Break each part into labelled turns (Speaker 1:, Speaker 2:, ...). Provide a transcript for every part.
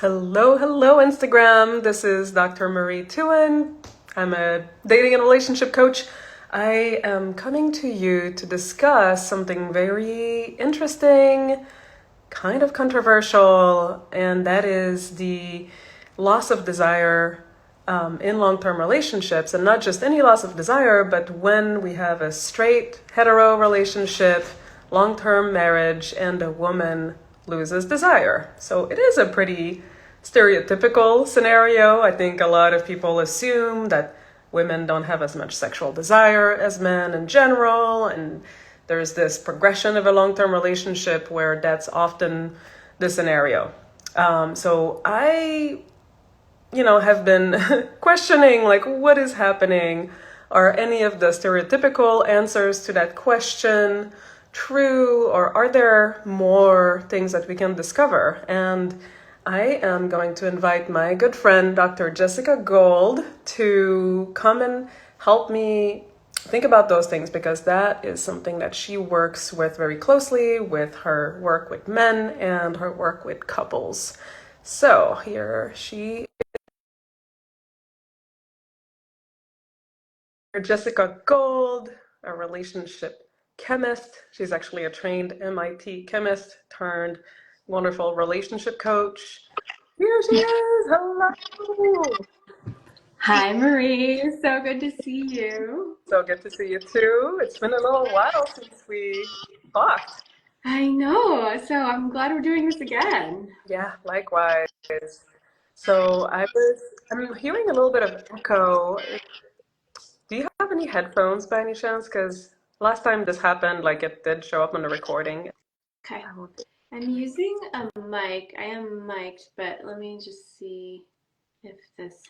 Speaker 1: Hello, hello, Instagram. This is Dr. Marie Thouin. I'm a dating and relationship coach. I am coming to you to discuss something very interesting, kind of controversial, and that is the loss of desire in long-term relationships. And not just any loss of desire, but when we have a straight hetero relationship, long-term marriage, and a woman loses desire. So it is a pretty stereotypical scenario. I think a lot of people assume that women don't have as much sexual desire as men in general, and there's this progression of a long-term relationship where that's often the scenario. So I, have been questioning, like, what is happening? Are any of the stereotypical answers to that question true, or are there more things that we can discover? And I am going to invite my good friend, Dr. Jessica Gold, to come and help me think about those things, because that is something that she works with very closely with her work with men and her work with couples. So here she is, Jessica Gold, a relationship chemist. She's actually a trained MIT chemist turned wonderful relationship coach. Here she is. Hello.
Speaker 2: Hi, Marie. So good to see you.
Speaker 1: So good to see you too. It's been a little while since we talked.
Speaker 2: I know. So I'm glad we're doing this again.
Speaker 1: Yeah, likewise. So I'm hearing a little bit of echo. Do you have any headphones by any chance? Because last time this happened, like it did show up on the recording.
Speaker 2: Okay. I'm using a mic. I am mic'd, but let me just see if this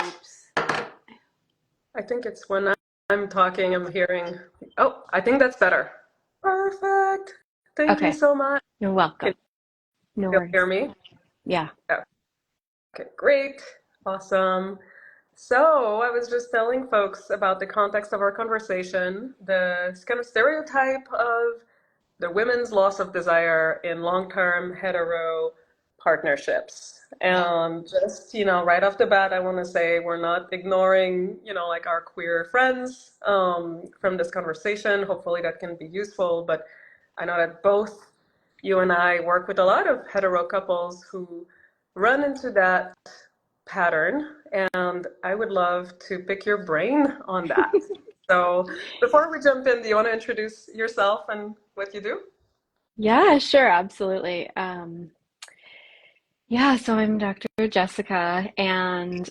Speaker 2: helps.
Speaker 1: I think it's when I'm talking, I'm hearing. Oh, I think that's better. Perfect. Thank you
Speaker 2: Okay.
Speaker 1: so much.
Speaker 2: You're
Speaker 1: Can
Speaker 2: welcome. No
Speaker 1: you
Speaker 2: worries.
Speaker 1: hear me?
Speaker 2: Yeah.
Speaker 1: Okay, great. Awesome. So I was just telling folks about the context of our conversation, the kind of stereotype of the women's loss of desire in long-term hetero partnerships. And just, right off the bat, I want to say we're not ignoring, like our queer friends from this conversation. Hopefully that can be useful. But I know that both you and I work with a lot of hetero couples who run into that pattern, and I would love to pick your brain on that. So before we jump in, do you want to introduce yourself and what you do?
Speaker 2: Yeah, sure. Absolutely. Yeah, so I'm Dr. Jessica, and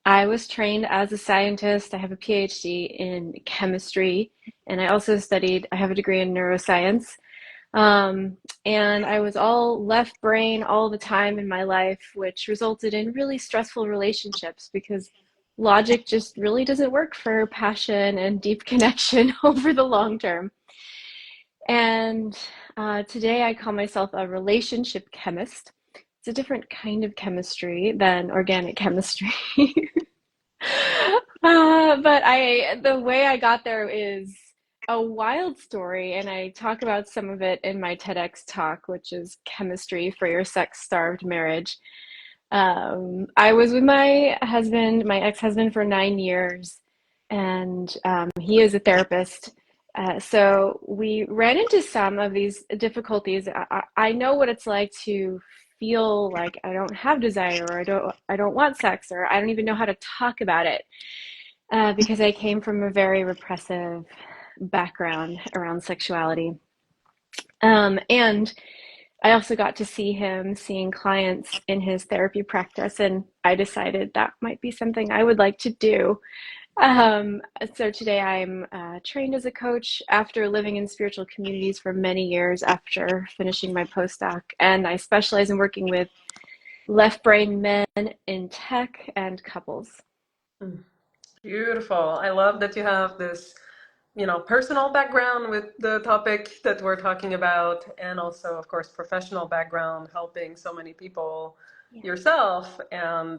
Speaker 2: I was trained as a scientist. I have a PhD in chemistry, and I have a degree in neuroscience. Um, and I was all left brain all the time in my life, which resulted in really stressful relationships because logic just really doesn't work for passion and deep connection over the long term. And today I call myself a relationship chemist. It's a different kind of chemistry than organic chemistry. The way I got there is a wild story, and I talk about some of it in my TEDx talk, which is Chemistry for Your Sex-Starved Marriage. I was with my ex-husband, for 9 years, and he is a therapist. So we ran into some of these difficulties. I know what it's like to feel like I don't have desire, or I don't want sex, or I don't even know how to talk about it, because I came from a very repressive background around sexuality. And I also got to see him seeing clients in his therapy practice, and I decided that might be something I would like to do. Um, so today I'm trained as a coach after living in spiritual communities for many years after finishing my postdoc, and I specialize in working with left brain men in tech and couples.
Speaker 1: Mm, beautiful. I love that you have this, personal background with the topic that we're talking about, and also, of course, professional background helping so many people
Speaker 2: Yeah.
Speaker 1: yourself. And,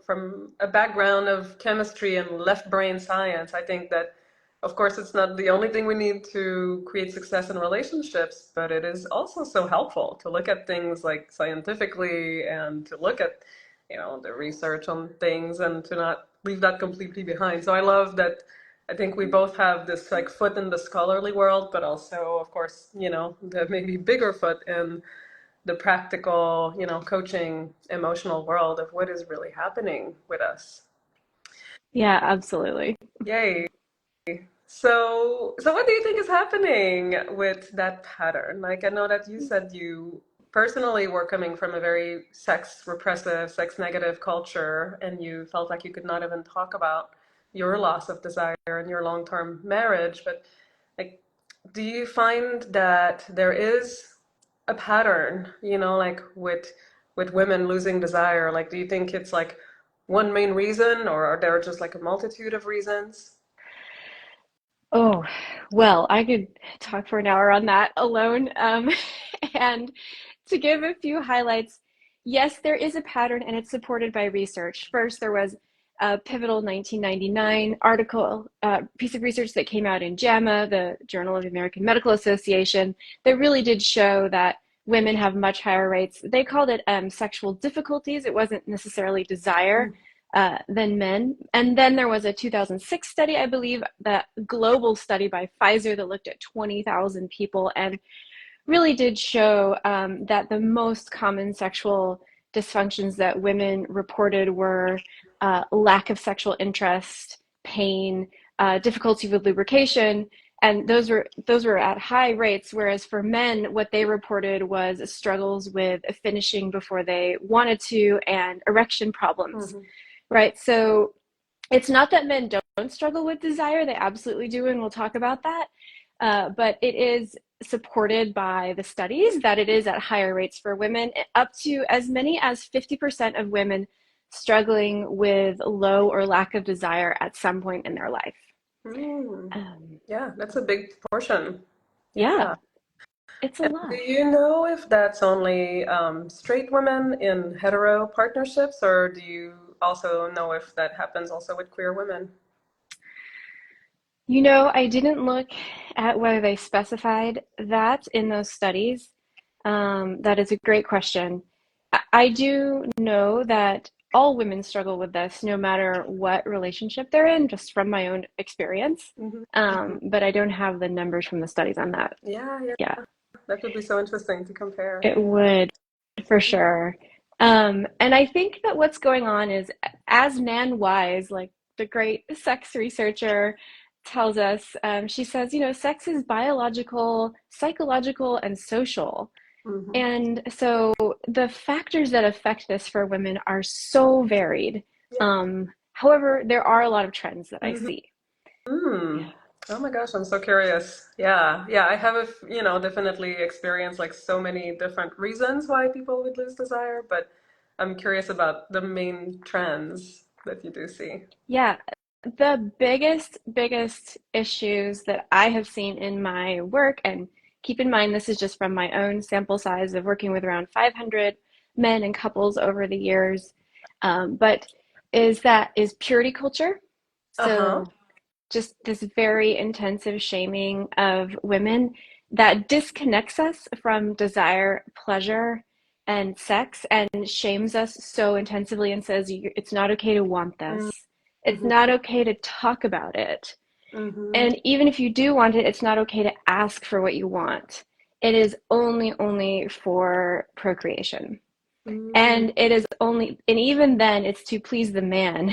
Speaker 1: from a background of chemistry and left brain science, I think that of course, it's not the only thing we need to create success in relationships, but it is also so helpful to look at things like scientifically and to look at, the research on things and to not leave that completely behind. So I love that. I think we both have this like foot in the scholarly world, but also, of course, the maybe bigger foot in the practical, coaching, emotional world of what is really happening with us.
Speaker 2: Yeah, absolutely.
Speaker 1: Yay. So what do you think is happening with that pattern? Like, I know that you said you personally were coming from a very sex repressive, sex negative culture, and you felt like you could not even talk about your loss of desire in your long-term marriage. But like, do you find that there is a pattern, like with women losing desire? Like, do you think it's like one main reason, or are there just like a multitude of reasons?
Speaker 2: Oh, well, I could talk for an hour on that alone. And to give a few highlights, yes, there is a pattern and it's supported by research. First, there was a pivotal 1999 article, piece of research that came out in JAMA, the Journal of the American Medical Association, that really did show that women have much higher rates. They called it sexual difficulties. It wasn't necessarily desire than men. And then there was a 2006 study, I believe, that global study by Pfizer that looked at 20,000 people and really did show that the most common sexual dysfunctions that women reported were lack of sexual interest, pain, difficulty with lubrication, and those were at high rates. Whereas for men, what they reported was struggles with finishing before they wanted to and erection problems.
Speaker 1: Mm-hmm.
Speaker 2: Right. So it's not that men don't struggle with desire. They absolutely do. And we'll talk about that. But it is supported by the studies that it is at higher rates for women, up to as many as 50% of women struggling with low or lack of desire at some point in their life.
Speaker 1: Mm.
Speaker 2: Um,
Speaker 1: Yeah, that's a big portion.
Speaker 2: yeah,
Speaker 1: Yeah.
Speaker 2: it's a
Speaker 1: And do
Speaker 2: lot.
Speaker 1: you know if that's only straight women in hetero partnerships, or do you also know if that happens also with queer women?
Speaker 2: I didn't look at whether they specified that in those studies. That is a great question. I do know that all women struggle with this, no matter what relationship they're in, just from my own experience.
Speaker 1: Hmm.
Speaker 2: But I don't have the numbers from the studies on that.
Speaker 1: Yeah, yeah,
Speaker 2: Yeah,
Speaker 1: that would be so interesting to compare.
Speaker 2: it would for sure. And I think that what's going on is, as Nan Wise, like the great sex researcher, tells us, she says, sex is biological, psychological, and social.
Speaker 1: Hmm.
Speaker 2: And so the factors that affect this for women are so varied.
Speaker 1: Yeah.
Speaker 2: However, there are a lot of trends that I
Speaker 1: Hmm.
Speaker 2: see.
Speaker 1: Mm.
Speaker 2: Yeah.
Speaker 1: Oh my gosh, I'm so curious. Yeah, yeah, I have definitely experienced like so many different reasons why people would lose desire, but I'm curious about the main trends that you do see.
Speaker 2: Yeah. The biggest issues that I have seen in my work, and keep in mind, this is just from my own sample size of working with around 500 men and couples over the years, but is purity culture.
Speaker 1: Uh-huh.
Speaker 2: So just this very intensive shaming of women that disconnects us from desire, pleasure, and sex, and shames us so intensively and says it's not okay to want this. It's
Speaker 1: Mm-hmm.
Speaker 2: not okay to talk about it.
Speaker 1: Mm-hmm.
Speaker 2: And even if you do want it, it's not okay to ask for what you want. It is only for procreation. And it is only, and even then, it's to please the man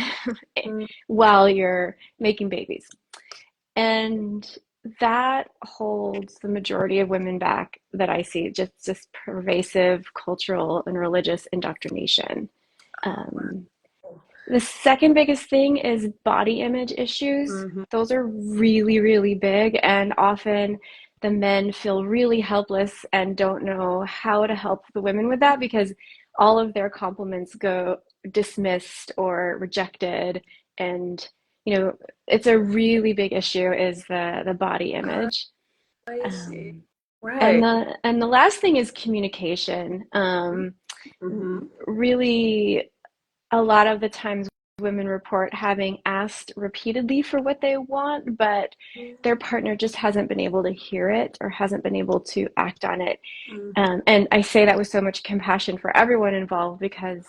Speaker 1: Mm-hmm.
Speaker 2: while you're making babies. And that holds the majority of women back that I see, just this pervasive cultural and religious indoctrination. Um, the second biggest thing is body image issues.
Speaker 1: Mm-hmm.
Speaker 2: Those are really, really big, and often the men feel really helpless and don't know how to help the women with that because all of their compliments go dismissed or rejected. And, it's a really big issue is the body image.
Speaker 1: I see.
Speaker 2: Um, and
Speaker 1: Right.
Speaker 2: the last thing is communication.
Speaker 1: Mm-hmm.
Speaker 2: Really, a lot of the times women report having asked repeatedly for what they want, but their partner just hasn't been able to hear it or hasn't been able to act on it. And I say that with so much compassion for everyone involved because,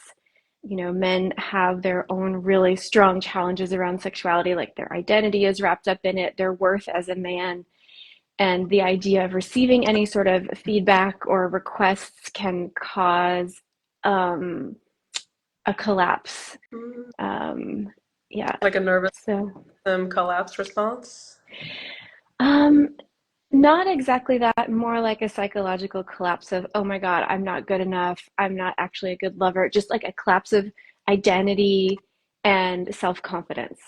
Speaker 2: men have their own really strong challenges around sexuality, like their identity is wrapped up in it, their worth as a man. And the idea of receiving any sort of feedback or requests can cause a collapse. Yeah.
Speaker 1: Like a nervous
Speaker 2: So,
Speaker 1: collapse response.
Speaker 2: um, not exactly that, more like a psychological collapse of, oh my God, I'm not good enough. I'm not actually a good lover. Just like a collapse of identity and self-confidence.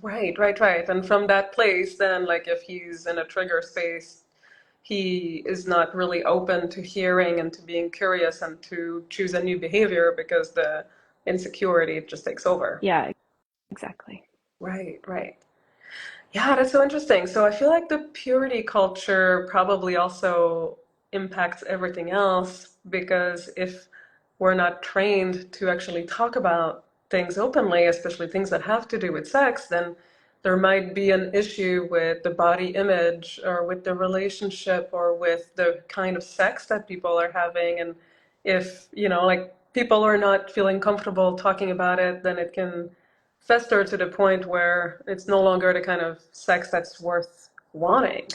Speaker 1: Right, right, right. And from that place, then, like, if he's in a trigger space, he is not really open to hearing and to being curious and to choose a new behavior because the insecurity just takes over.
Speaker 2: Yeah, exactly.
Speaker 1: Right, right. Yeah, that's so interesting. So I feel like the purity culture probably also impacts everything else because if we're not trained to actually talk about things openly, especially things that have to do with sex, then there might be an issue with the body image or with the relationship or with the kind of sex that people are having. And if, like people are not feeling comfortable talking about it, then it can fester to the point where it's no longer the kind of sex that's worth wanting.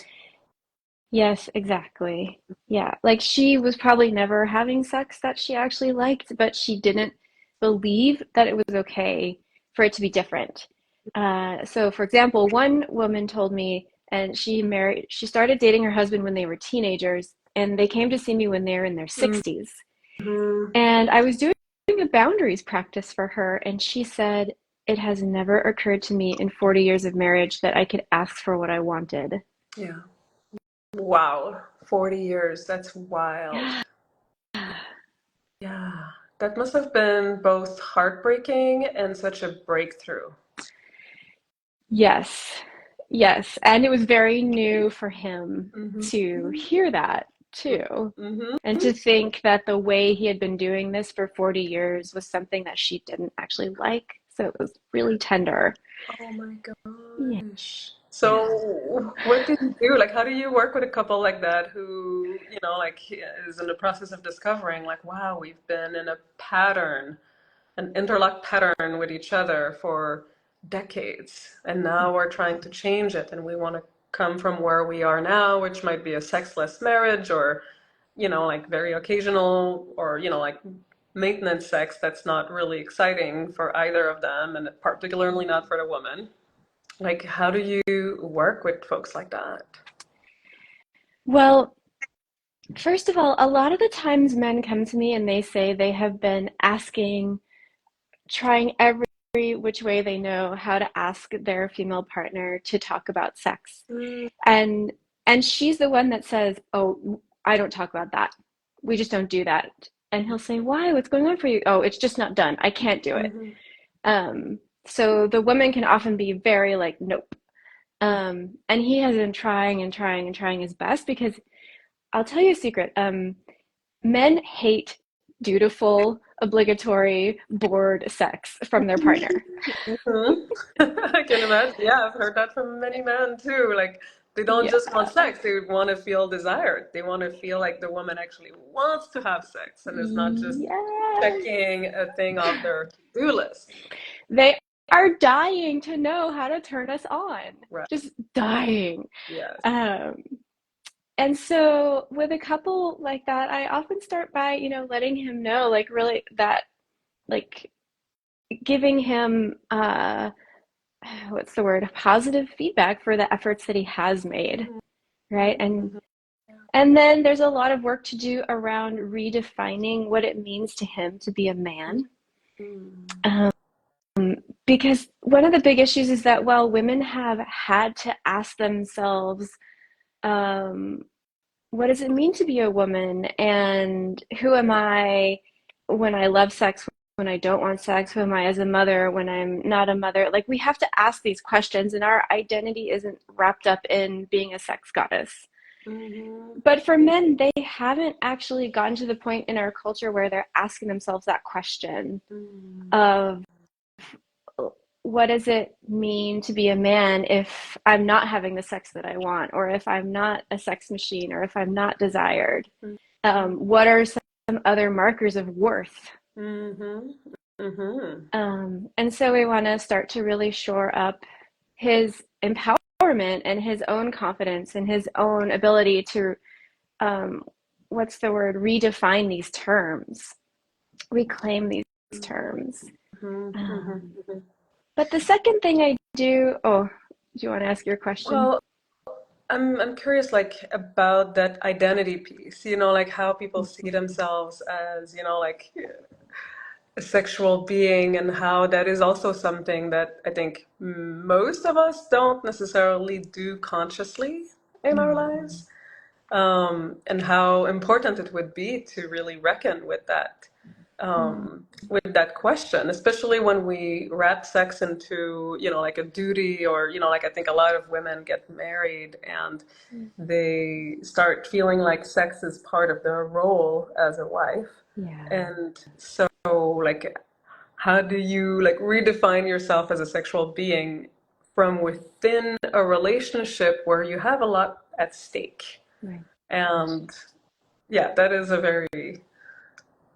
Speaker 2: Yes, exactly. Yeah, like she was probably never having sex that she actually liked, but she didn't believe that it was okay for it to be different. So, for example, one woman told me, and she started dating her husband when they were teenagers, and they came to see me when they were in their 60s.
Speaker 1: Mm-hmm.
Speaker 2: And I was doing a boundaries practice for her, and she said, it has never occurred to me in 40 years of marriage that I could ask for what I wanted.
Speaker 1: Yeah. Wow. 40 years. That's wild.
Speaker 2: Yeah.
Speaker 1: Yeah. That must have been both heartbreaking and such a breakthrough.
Speaker 2: Yes, yes. And it was very new for him to
Speaker 1: Mm-hmm.
Speaker 2: hear that too.
Speaker 1: Mm-hmm.
Speaker 2: And to think that the way he had been doing this for 40 years was something that she didn't actually like. So it was really tender.
Speaker 1: Oh my
Speaker 2: Yeah.
Speaker 1: gosh. So, what do you do? Like, how do you work with a couple like that who, like, is in the process of discovering, like, wow, we've been in a pattern, an interlocked pattern with each other for decades, and now we're trying to change it, and we want to come from where we are now, which might be a sexless marriage or, like very occasional or, like maintenance sex that's not really exciting for either of them, and particularly not for the woman. Like, how do you work with folks like that?
Speaker 2: Well, first of all, a lot of the times men come to me and they say they have been asking, trying every which way they know how to ask their female partner to talk about sex.
Speaker 1: Mm-hmm.
Speaker 2: And she's the one that says, "Oh, I don't talk about that. We just don't do that." And he'll say, "Why? What's going on for you?" "Oh, it's just not done. I can't do it." So the woman can often be very like, "Nope." And he has been trying and trying and trying his best because I'll tell you a secret. Men hate dutiful, obligatory, bored sex from their partner.
Speaker 1: I can imagine. Yeah, I've heard that from many men too. Like, they don't
Speaker 2: Yeah.
Speaker 1: just want sex, they want to feel desired. They want to feel like the woman actually wants to have sex and is not just
Speaker 2: Yes.
Speaker 1: checking a thing off their to-do list.
Speaker 2: They are dying to know how to turn us on.
Speaker 1: Right.
Speaker 2: Just dying.
Speaker 1: Yes.
Speaker 2: Um, and so with a couple like that, I often start by, letting him know, like really that, like giving him, what's the word, positive feedback for the efforts that he has made, right?
Speaker 1: Mhm.
Speaker 2: And then there's a lot of work to do around redefining what it means to him to be a man.
Speaker 1: Mhm.
Speaker 2: Um, because one of the big issues is that while women have had to ask themselves, um, what does it mean to be a woman? And who am I when I love sex, when I don't want sex? Who am I as a mother when I'm not a mother? Like, we have to ask these questions, and our identity isn't wrapped up in being a sex goddess.
Speaker 1: Mhm.
Speaker 2: But for men, they haven't actually gotten to the point in our culture where they're asking themselves that question
Speaker 1: Mhm.
Speaker 2: of what does it mean to be a man if I'm not having the sex that I want, or if I'm not a sex machine, or if I'm not desired? What are some other markers of worth?
Speaker 1: Mm-hmm. Mm-hmm.
Speaker 2: And so we want to start to really shore up his empowerment and his own confidence and his own ability to, um, what's the word, redefine these terms, reclaim these terms.
Speaker 1: Mm-hmm.
Speaker 2: Um,
Speaker 1: Mm-hmm.
Speaker 2: but the second thing I do, oh, do you want to ask your question?
Speaker 1: Well, I'm curious like about that identity piece, like how people see
Speaker 2: Mhm.
Speaker 1: themselves as, like a sexual being and how that is also something that I think most of us don't necessarily do consciously in our
Speaker 2: Mhm.
Speaker 1: lives. And how important it would be to really reckon with that question, especially when we wrap sex into, like a duty or, like I think a lot of women get married and they start feeling like sex is part of their role as a wife.
Speaker 2: Yeah.
Speaker 1: And so, like, how do you like redefine yourself as a sexual being from within a relationship where you have a lot at stake?
Speaker 2: Right.
Speaker 1: And yeah, that is a very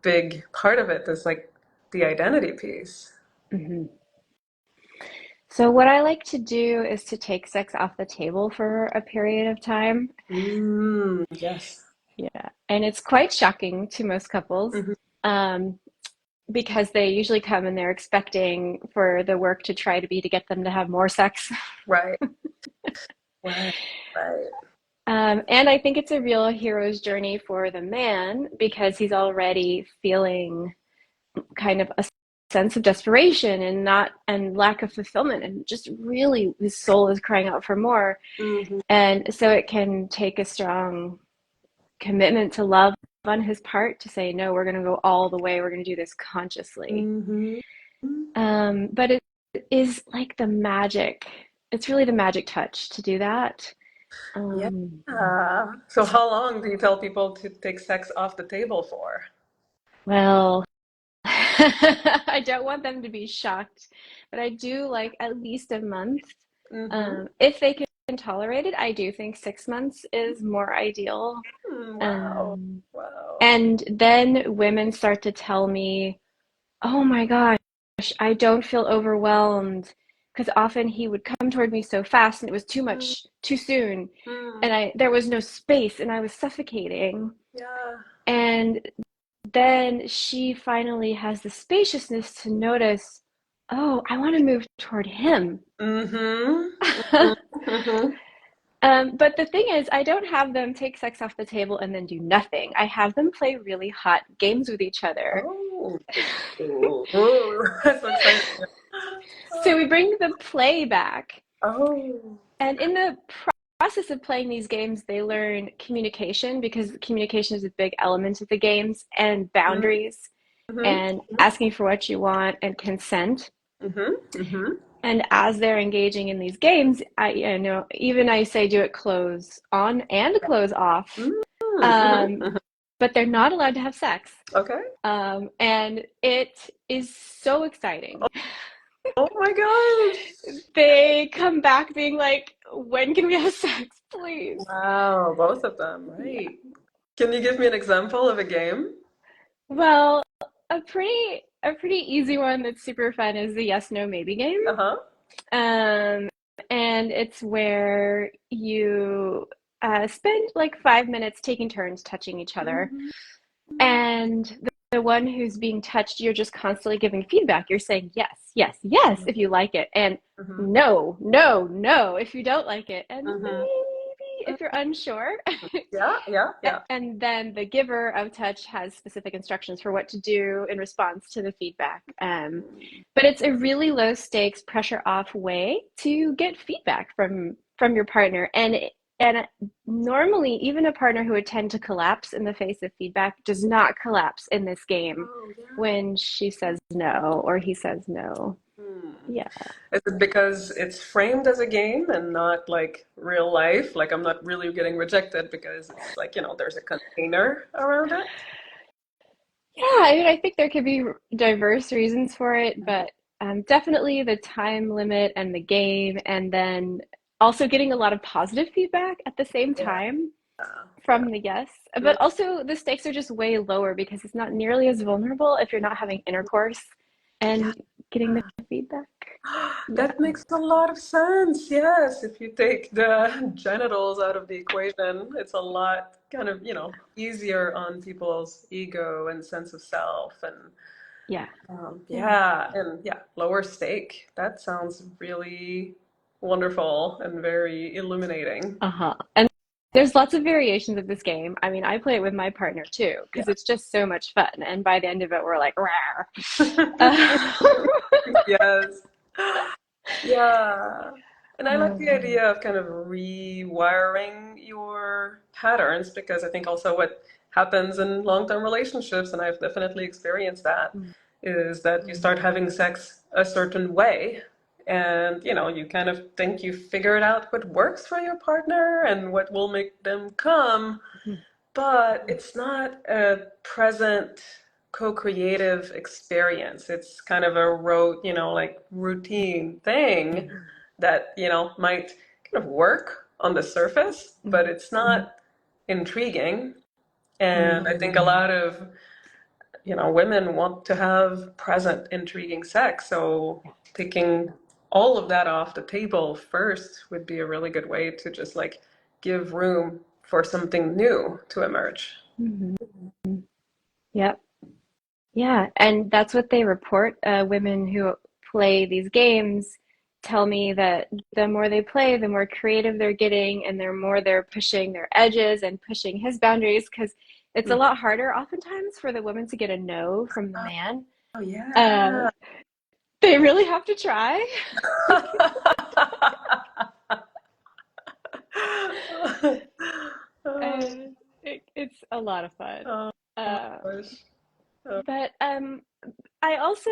Speaker 1: big part of it is like the identity piece.
Speaker 2: Hmm. So what I like to do is to take sex off the table for a period of time.
Speaker 1: Yes.
Speaker 2: Yeah. And it's quite shocking to most couples,
Speaker 1: Hmm.
Speaker 2: um, because they usually come and they're expecting for the work to try to be to get them to have more sex.
Speaker 1: Right, right, right.
Speaker 2: And I think it's a real hero's journey for the man because he's already feeling kind of a sense of desperation and not and lack of fulfillment and just really his soul is crying out for more.
Speaker 1: Hmm.
Speaker 2: And so it can take a strong commitment to love on his part to say, no, we're going to go all the way. We're going to do this consciously.
Speaker 1: Hmm.
Speaker 2: But it is like the magic. It's really the magic touch to do that.
Speaker 1: Yeah.
Speaker 2: Um,
Speaker 1: So how long do you tell people to take sex off the table for?
Speaker 2: well, I don't want them to be shocked, but I do like at least a month.
Speaker 1: Hmm.
Speaker 2: If they can tolerate it, I do think 6 months is more ideal.
Speaker 1: Wow.
Speaker 2: Um,
Speaker 1: Wow.
Speaker 2: and then women start to tell me, oh my gosh, I don't feel overwhelmed. Because often he would come toward me so fast and it was too much too soon.
Speaker 1: Mm-hmm.
Speaker 2: And there was no space and I was suffocating.
Speaker 1: Yeah.
Speaker 2: And then she finally has the spaciousness to notice, oh, I want to move toward him.
Speaker 1: Mm-hmm. Mm-hmm.
Speaker 2: But the thing is, I don't have them take sex off the table and then do nothing. I have them play really hot games with each other.
Speaker 1: Oh. Ooh, that's so exciting.
Speaker 2: So we bring the play back.
Speaker 1: Oh.
Speaker 2: And in the process of playing these games, they learn communication because communication is a big element of the games, and boundaries,
Speaker 1: Mm-hmm.
Speaker 2: and asking for what you want, and consent.
Speaker 1: Mm-hmm. Mm-hmm.
Speaker 2: And as they're engaging in these games, I know even I say do it close on and close off, um,
Speaker 1: Mm-hmm.
Speaker 2: but they're not allowed to have sex.
Speaker 1: Okay.
Speaker 2: And it is so exciting.
Speaker 1: Oh my gosh.
Speaker 2: They come back being like, when can we have sex, please?
Speaker 1: Wow, both of them,
Speaker 2: Yeah.
Speaker 1: right. Can you give me an example of a game?
Speaker 2: Well, a pretty easy one that's super fun is the yes no maybe game.
Speaker 1: Uh-huh.
Speaker 2: Um, and it's where you spend like 5 minutes taking turns touching each other.
Speaker 1: Mm-hmm.
Speaker 2: And the one who's being touched, you're just constantly giving feedback. You're saying yes, yes, yes if you like it, and
Speaker 1: Mm-hmm.
Speaker 2: no, no, no if you don't like it, and
Speaker 1: Mm-hmm.
Speaker 2: maybe if you're unsure.
Speaker 1: Yeah, yeah, yeah.
Speaker 2: And then the giver of touch has specific instructions for what to do in response to the feedback. But it's a really low stakes, pressure off way to get feedback from your partner. And normally, even a partner who would tend to collapse in the face of feedback does not collapse in this game
Speaker 1: Oh, yeah.
Speaker 2: when she says no or he says no.
Speaker 1: Hmm.
Speaker 2: Yeah.
Speaker 1: Is it because it's framed as a game and not like real life? Like I'm not really getting rejected because it's like, there's a container around it?
Speaker 2: Yeah, I mean, I think there could be diverse reasons for it, but definitely the time limit and the game, and then also getting a lot of positive feedback at the same
Speaker 1: Yeah.
Speaker 2: time
Speaker 1: Yeah.
Speaker 2: from the guests. But also the stakes are just way lower because it's not nearly as vulnerable if you're not having intercourse
Speaker 1: Yeah.
Speaker 2: and getting the feedback. Yeah.
Speaker 1: That makes a lot of sense. Yes, if you take the genitals out of the equation, it's a lot kind of, easier on people's ego and sense of self and
Speaker 2: Yeah. Yeah.
Speaker 1: yeah, and yeah, lower stake. That sounds really wonderful and very illuminating.
Speaker 2: Uh-huh. And there's lots of variations of this game. I mean, I play it with my partner too, because
Speaker 1: Yeah.
Speaker 2: it's just so much fun. And by the end of it, we're like, rawr. Uh,
Speaker 1: Yes. Yeah. And I like the
Speaker 2: um,
Speaker 1: idea of kind of rewiring your patterns because I think also what happens in long-term relationships, and I've definitely experienced that, is that you start having sex a certain way. And, you kind of think you figured out what works for your partner and what will make them come, but it's not a present co-creative experience. It's kind of a like routine thing that, might kind of work on the surface, but it's not intriguing. And I think a lot of, women want to have present, intriguing sex. So taking all of that off the table first would be a really good way to just like give room for something new to emerge.
Speaker 2: mhm. Yep. Yeah, and that's what they report. Women who play these games tell me that the more they play, the more creative they're getting, and the more they're pushing their edges and pushing his boundaries, because it's a lot harder oftentimes for the woman to get a no from the man.
Speaker 1: Oh,
Speaker 2: Uh,
Speaker 1: yeah.
Speaker 2: they really have to try.
Speaker 1: Oh,
Speaker 2: It's a lot of fun.
Speaker 1: oh,
Speaker 2: Uh,
Speaker 1: gosh.
Speaker 2: but I also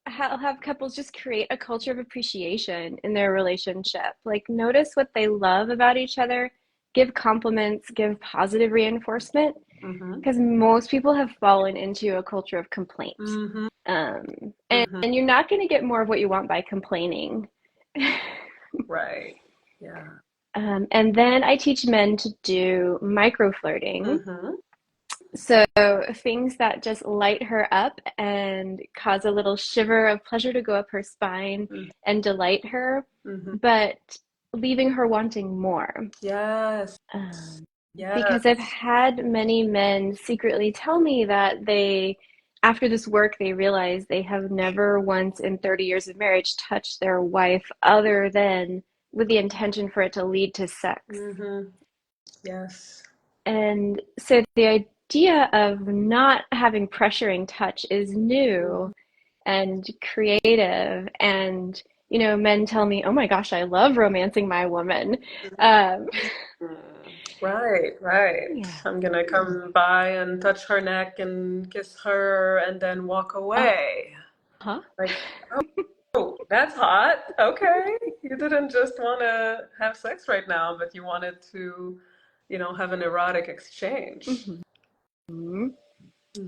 Speaker 2: have couples just create a culture of appreciation in their relationship. Like, notice what they love about each other, give compliments, give positive reinforcement,
Speaker 1: Mm-hmm.
Speaker 2: because most people have fallen into a culture of complaint.
Speaker 1: Mm-hmm. Mm-hmm.
Speaker 2: And you're not going to get more of what you want by complaining.
Speaker 1: Right. Yeah.
Speaker 2: And then I teach men to do micro flirting.
Speaker 1: Mm-hmm.
Speaker 2: So things that just light her up and cause a little shiver of pleasure to go up her spine and delight her,
Speaker 1: Mm-hmm.
Speaker 2: but leaving her wanting more.
Speaker 1: Yes.
Speaker 2: Um, because I've
Speaker 1: Yes.
Speaker 2: had many men secretly tell me that after this work, they realize they have never once in 30 years of marriage touched their wife other than with the intention for it to lead to sex.
Speaker 1: Mm-hmm. Yes.
Speaker 2: And so the idea of not having pressuring touch is new and creative. And, men tell me, oh my gosh, I love romancing my woman. Um,
Speaker 1: Mm. Right, right.
Speaker 2: yeah.
Speaker 1: I'm gonna come by and touch her neck and kiss her and then walk away.
Speaker 2: Uh-huh.
Speaker 1: Like, oh, that's hot. Okay. You didn't just want to have sex right now, but you wanted to, have an erotic exchange.
Speaker 2: Mhm.
Speaker 1: Hmm.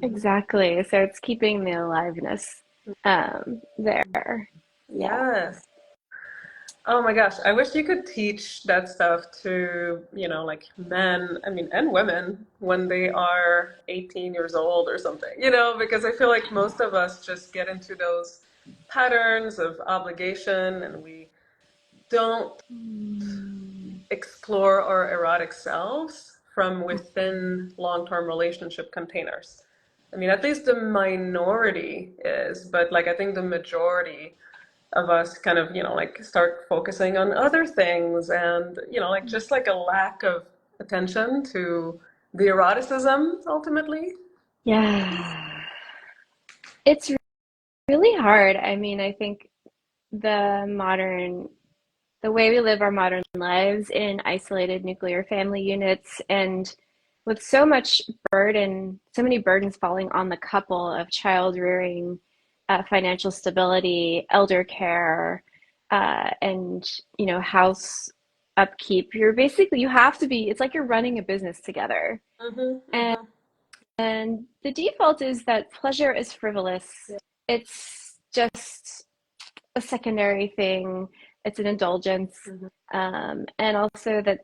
Speaker 2: Exactly. So it's keeping the aliveness there. Yeah.
Speaker 1: Yes. Oh my gosh. I wish you could teach that stuff to, like men, I mean, and women when they are 18 years old or something, because I feel like most of us just get into those patterns of obligation and we don't
Speaker 2: Mm.
Speaker 1: explore our erotic selves from within long-term relationship containers. I mean, at least the minority is, but like I think the majority of us kind of, like start focusing on other things and, like just like a lack of attention to the eroticism ultimately.
Speaker 2: Yeah. It's really hard. I mean, I think the way we live our modern lives in isolated nuclear family units and with so much burden, so many burdens falling on the couple of child rearing, financial stability, elder care, and house upkeep. You have to be. It's like you're running a business together,
Speaker 1: Hmm.
Speaker 2: and
Speaker 1: Hmm.
Speaker 2: the default is that pleasure is frivolous.
Speaker 1: Yeah.
Speaker 2: It's just a secondary thing. It's an indulgence. And also that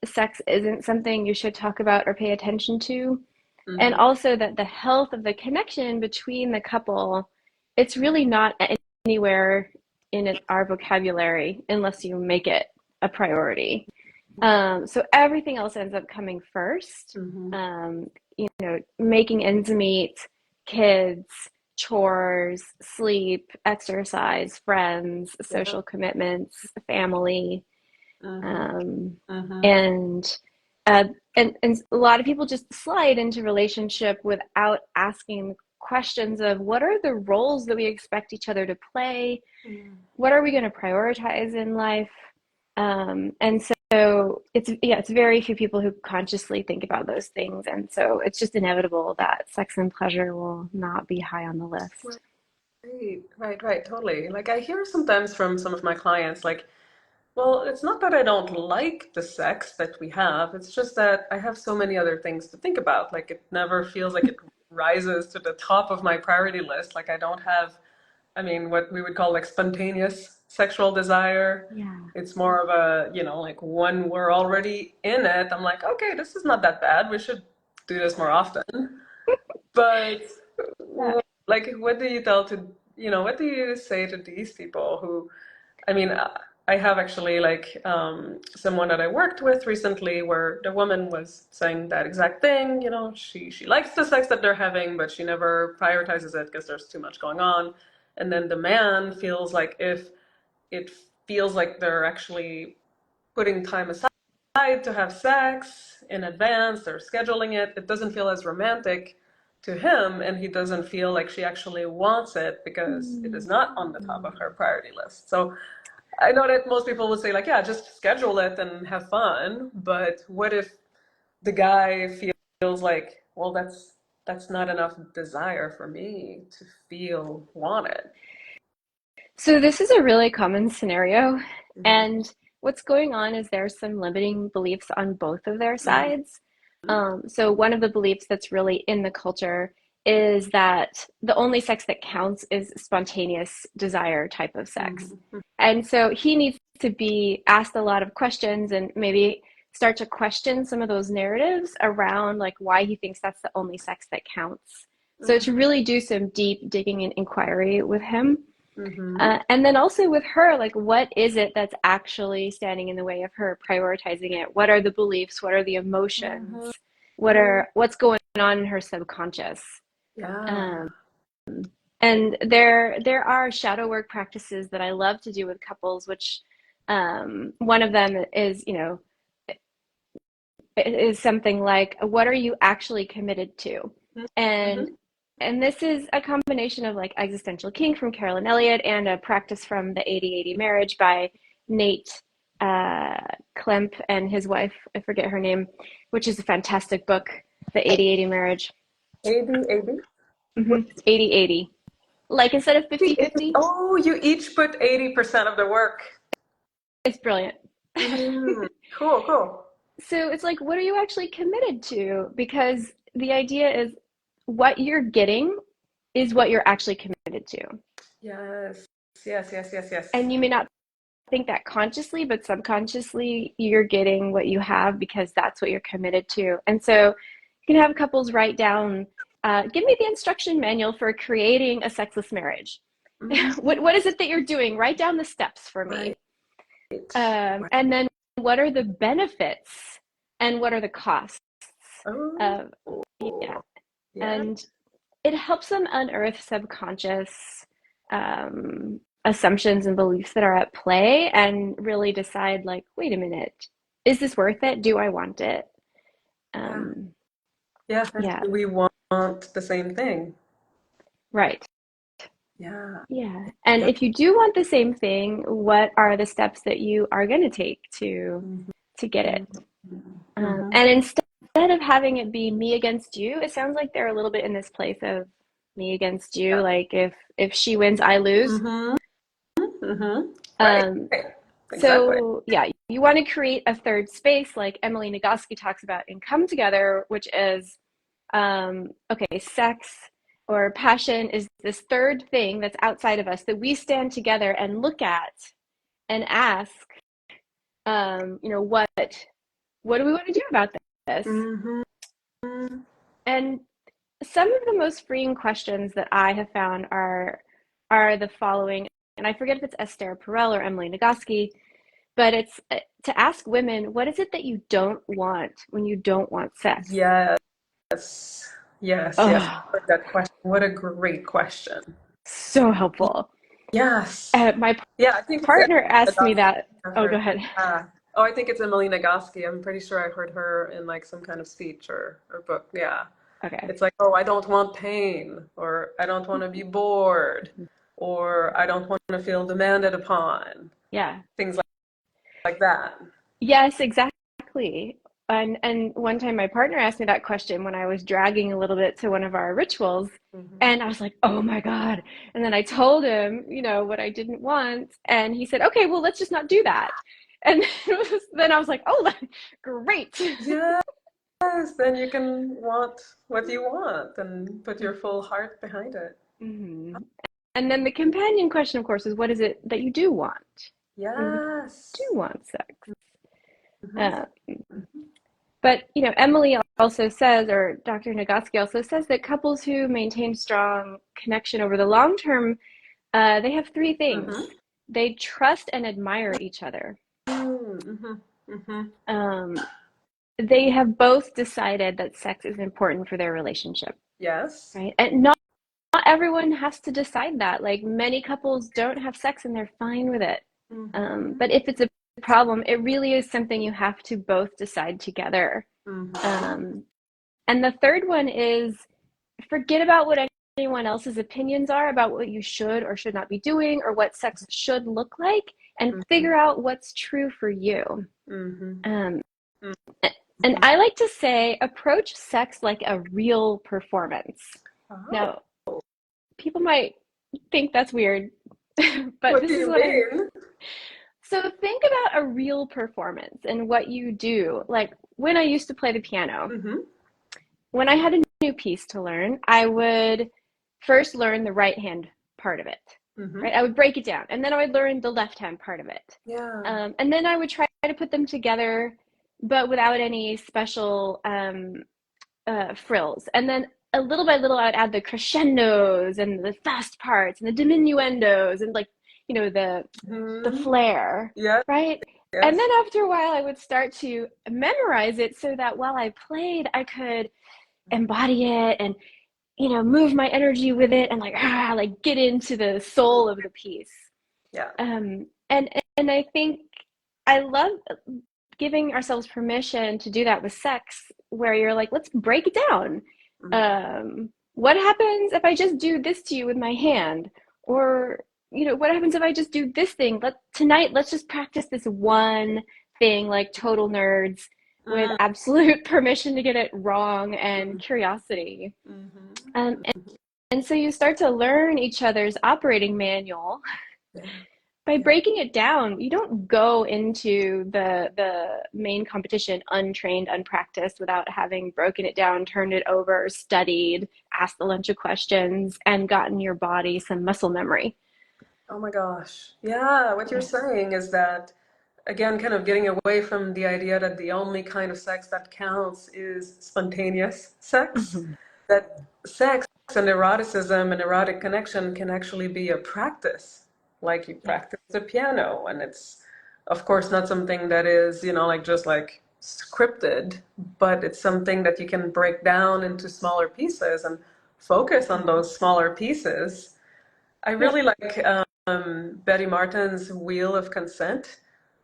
Speaker 2: sex isn't something you should talk about or pay attention to. And also that the health of the connection between the couple, it's really not anywhere in our vocabulary unless you make it a priority. So everything else ends up coming first. You know, making ends meet, kids, chores, sleep, exercise, friends, social commitments, family, and and a lot of people just slide into relationship without asking questions of what are the roles that we expect each other to play, what are we going to prioritize in life, and so it's very few people who consciously think about those things, and so it's just inevitable that sex and pleasure will not be high on the list.
Speaker 1: Right, totally. Like I hear sometimes from some of my clients, like, well, it's not that I don't like the sex that we have. It's just that I have so many other things to think about. Like it never feels like it rises to the top of my priority list. Like I don't have, I mean, what we would call like spontaneous sexual desire.
Speaker 2: Yeah.
Speaker 1: It's more of a, like when we're already in it, I'm like, okay, this is not that bad. We should do this more often. But
Speaker 2: Yeah.
Speaker 1: like, what do you tell to, what do you say to these people who, I mean, I have actually like someone that I worked with recently where the woman was saying that exact thing, she likes the sex that they're having, but she never prioritizes it because there's too much going on. And then the man feels like if it feels like they're actually putting time aside to have sex in advance, they're scheduling it, it doesn't feel as romantic to him, and he doesn't feel like she actually wants it because it is not on the top of her priority list. So I know that most people would say like, yeah, just schedule it and have fun. But what if the guy feels like, well, that's not enough desire for me to feel wanted.
Speaker 2: So this is a really common scenario,
Speaker 1: Hmm.
Speaker 2: and what's going on is there's some limiting beliefs on both of their sides. So one of the beliefs that's really in the culture is that the only sex that counts is spontaneous desire type of sex.
Speaker 1: Hmm.
Speaker 2: And so he needs to be asked a lot of questions and maybe start to question some of those narratives around like why he thinks that's the only sex that counts. So to really do some deep digging and inquiry with him.
Speaker 1: Hmm.
Speaker 2: And then also with her, like, what is it that's actually standing in the way of her prioritizing it? What are the beliefs? What are the emotions?
Speaker 1: Hmm.
Speaker 2: What's going on in her subconscious?
Speaker 1: Yeah.
Speaker 2: Um, and there are shadow work practices that I love to do with couples, which one of them is, is something like, what are you actually committed to? And
Speaker 1: Hmm.
Speaker 2: and this is a combination of like Existential Kink from Carolyn Elliott and a practice from the 80/80 Marriage by Nate Klemp and his wife, I forget her name, which is a fantastic book, The 80/80 Marriage.
Speaker 1: 80/80.
Speaker 2: Mm-hmm. 80/80. Like instead of 50/50,
Speaker 1: Oh, you each put 80% of the work.
Speaker 2: it's brilliant.
Speaker 1: Cool.
Speaker 2: So it's like, what are you actually committed to? Because the idea is what you're getting is what you're actually committed to.
Speaker 1: Yes. Yes.
Speaker 2: And you may not think that consciously, but subconsciously, you're getting what you have because that's what you're committed to. And so you can have couples write down, give me the instruction manual for creating a sexless marriage.
Speaker 1: Hmm.
Speaker 2: What is it that you're doing? Write down the steps for me.
Speaker 1: Right.
Speaker 2: And then what are the benefits and what are the costs?
Speaker 1: Oh,
Speaker 2: Uh, yeah.
Speaker 1: yeah.
Speaker 2: And it helps them unearth subconscious assumptions and beliefs that are at play and really decide like, wait a minute, is this worth it? Do I want it?
Speaker 1: Yeah.
Speaker 2: Um,
Speaker 1: Yeah.
Speaker 2: yeah,
Speaker 1: We want the same thing.
Speaker 2: right.
Speaker 1: Yeah.
Speaker 2: Yeah. And if you do want the same thing, what are the steps that you are going to take
Speaker 1: Mhm.
Speaker 2: to get it?
Speaker 1: Mhm.
Speaker 2: And instead of having it be me against you, it sounds like they're a little bit in this place of me against you.
Speaker 1: Yeah.
Speaker 2: Like if she wins, I lose.
Speaker 1: Mhm. Mhm. Right.
Speaker 2: Um,
Speaker 1: Right. Exactly.
Speaker 2: so yeah, you want to create a third space like Emily Nagoski talks about in Come Together, which is okay, sex or passion is this third thing that's outside of us that we stand together and look at and ask, what do we want to do about this?
Speaker 1: Mm-hmm.
Speaker 2: And some of the most freeing questions that I have found are the following, and I forget if it's Esther Perel or Emily Nagoski, but it's to ask women, what is it that you don't want when you don't want sex?
Speaker 1: Yes. Yes.
Speaker 2: Oh,
Speaker 1: I heard that question. What a great question.
Speaker 2: so helpful.
Speaker 1: Yes.
Speaker 2: My
Speaker 1: Yeah, I think it's
Speaker 2: partner
Speaker 1: Emily
Speaker 2: asked me
Speaker 1: Nagoski.
Speaker 2: that.
Speaker 1: I've
Speaker 2: Oh, go
Speaker 1: heard.
Speaker 2: ahead.
Speaker 1: Oh, I think it's Emily Nagoski. I'm pretty sure I heard her in like some kind of speech or book. Yeah.
Speaker 2: Okay.
Speaker 1: It's like, oh, I don't want pain, or I don't want to be bored, or I don't want to feel demanded upon.
Speaker 2: Yeah.
Speaker 1: Things like that.
Speaker 2: Yes, exactly. And one time my partner asked me that question when I was dragging a little bit to one of our rituals,
Speaker 1: Hmm.
Speaker 2: and I was like, "Oh my God." And then I told him, what I didn't want, and he said, "Okay, well, let's just not do that." And then I was like, "Oh, great."
Speaker 1: Yes, then you can want what you want and put your full heart behind it.
Speaker 2: Mhm. And then the companion question, of course, is what is it that you do want? And we do
Speaker 1: Yes.
Speaker 2: want sex.
Speaker 1: Hmm.
Speaker 2: Uh, But, Emily also says, or Dr. Nagoski also says, that couples who maintain strong connection over the long term, they have three things.
Speaker 1: Hmm.
Speaker 2: They trust and admire each other.
Speaker 1: Hmm. Hmm.
Speaker 2: Um, they have both decided that sex is important for their relationship,
Speaker 1: Yes.
Speaker 2: right? And not everyone has to decide that. Like many couples don't have sex and they're fine with it.
Speaker 1: Hmm.
Speaker 2: But if it's a problem, it really is something you have to both decide together.
Speaker 1: Hmm.
Speaker 2: Um, and the third one is forget about what anyone else's opinions are about what you should or should not be doing or what sex should look like and
Speaker 1: Hmm.
Speaker 2: figure out what's true for you.
Speaker 1: Hmm.
Speaker 2: Um, and I like to say, approach sex like a real performance.
Speaker 1: Oh,
Speaker 2: Now, people might think that's weird, but
Speaker 1: what do
Speaker 2: this is
Speaker 1: you
Speaker 2: what I.
Speaker 1: mean?
Speaker 2: So think about a real performance and what you do. Like when I used to play the piano,
Speaker 1: Hmm.
Speaker 2: when I had a new piece to learn, I would first learn the right hand part of it,
Speaker 1: Hmm.
Speaker 2: right? I would break it down, and then I would learn the left hand part of it.
Speaker 1: Yeah.
Speaker 2: And then I would try to put them together, but without any special frills. And then a little by little, I would add the crescendos and the fast parts and the diminuendos and the
Speaker 1: Hmm.
Speaker 2: flair,
Speaker 1: Yes.
Speaker 2: right? And then
Speaker 1: Yes.
Speaker 2: after a while, I would start to memorize it so that while I played, I could embody it and move my energy with it and like get into the soul of the piece.
Speaker 1: Yeah.
Speaker 2: And I think I love giving ourselves permission to do that with sex, where you're like, let's break it down. What happens if I just do this to you with my hand? Or what happens if I just do this thing? Tonight, let's just practice this one thing like total nerds with
Speaker 1: Mm-hmm.
Speaker 2: absolute permission to get it wrong and curiosity. Um, and,
Speaker 1: Mm-hmm.
Speaker 2: and so you start to learn each other's operating manual
Speaker 1: Yeah.
Speaker 2: by
Speaker 1: Yeah.
Speaker 2: breaking it down. You don't go into the main competition untrained, unpracticed, without having broken it down, turned it over, studied, asked a bunch of questions, and gotten your body some muscle memory.
Speaker 1: Oh my gosh. Yeah, what you're
Speaker 2: Yeah.
Speaker 1: saying is that, again, kind of getting away from the idea that the only kind of sex that counts is spontaneous sex,
Speaker 2: Mhm.
Speaker 1: that sex and eroticism and erotic connection can actually be a practice, like you
Speaker 2: Yeah.
Speaker 1: practice the piano. And it's, of course, not something that is, like just like scripted, but it's something that you can break down into smaller pieces and focus on those smaller pieces. I
Speaker 2: Yep.
Speaker 1: really like Betty Martin's Wheel of Consent.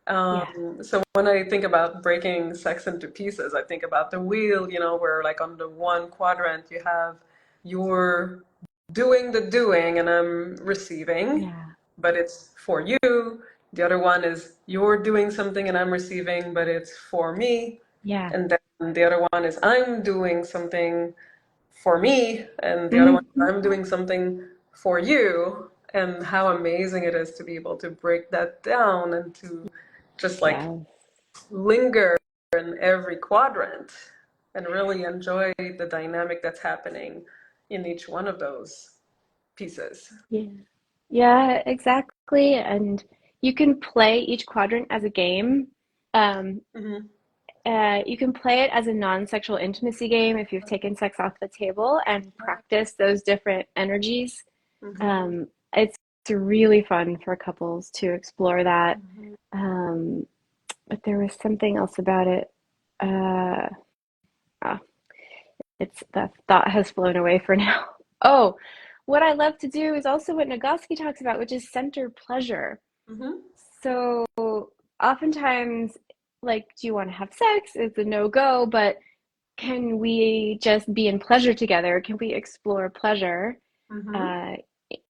Speaker 2: Yeah.
Speaker 1: So when I think about breaking sex into pieces, I think about the wheel, where like on the one quadrant you have you're doing the doing and I'm receiving,
Speaker 2: Yeah.
Speaker 1: but it's for you. The other one is you're doing something and I'm receiving, but it's for me.
Speaker 2: Yeah.
Speaker 1: And then the other one is I'm doing something for me, and the other one,
Speaker 2: Mhm.
Speaker 1: I'm doing something for you. And how amazing it is to be able to break that down and to just like
Speaker 2: Yeah.
Speaker 1: linger in every quadrant and really enjoy the dynamic that's happening in each one of those pieces.
Speaker 2: Yeah. Yeah, exactly. And you can play each quadrant as a game. Um,
Speaker 1: Mm-hmm.
Speaker 2: you can play it as a non-sexual intimacy game if you've taken sex off the table and practice those different energies.
Speaker 1: Mm-hmm.
Speaker 2: It's really fun for couples to explore that.
Speaker 1: Mm-hmm.
Speaker 2: Um, but there was something else about it. Uh, oh, it's that thought has flown away for now. Oh, what I love to do is also what Nagoski talks about, which is center pleasure.
Speaker 1: Mm-hmm.
Speaker 2: So oftentimes, like, do you want to have sex? It's a no-go, but can we just be in pleasure together? Can we explore pleasure
Speaker 1: Mm-hmm.
Speaker 2: uh,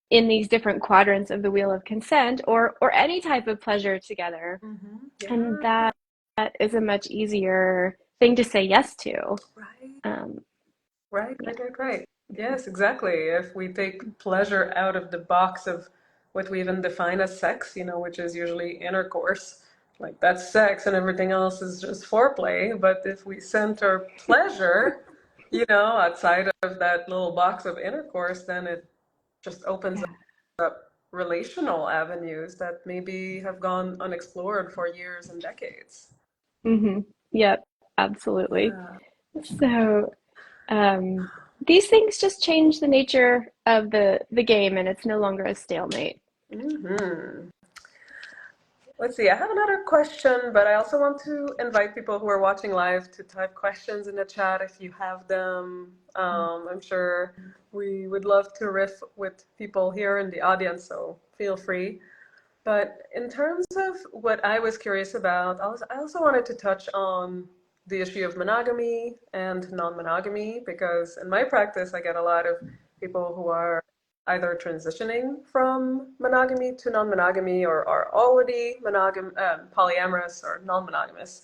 Speaker 2: in these different quadrants of the wheel of consent, or any type of pleasure together?
Speaker 1: Mm-hmm.
Speaker 2: And
Speaker 1: Yeah.
Speaker 2: that is a much easier thing to say yes to.
Speaker 1: Right.
Speaker 2: Um,
Speaker 1: Right,
Speaker 2: yeah.
Speaker 1: right, right, right. Yes, exactly. If we take pleasure out of the box of what we even define as sex, which is usually intercourse, like that's sex and everything else is just foreplay. But if we center pleasure, outside of that little box of intercourse, then it just opens
Speaker 2: Yeah.
Speaker 1: up relational avenues that maybe have gone unexplored for years and decades.
Speaker 2: Mm-hmm. Yep, absolutely.
Speaker 1: Yeah.
Speaker 2: So um, these things just change the nature of the game, and it's no longer a stalemate.
Speaker 1: Hmm. Let's see, I have another question, but I also want to invite people who are watching live to type questions in the chat if you have them. I'm sure we would love to riff with people here in the audience, so feel free. But in terms of what I was curious about, I also wanted to touch on the issue of monogamy and non-monogamy because in my practice, I get a lot of people who are either transitioning from monogamy to non-monogamy or are already polyamorous or non-monogamous.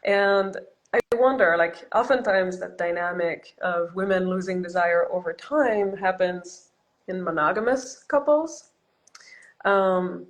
Speaker 1: And I wonder, like, oftentimes that dynamic of women losing desire over time happens in monogamous couples. Um,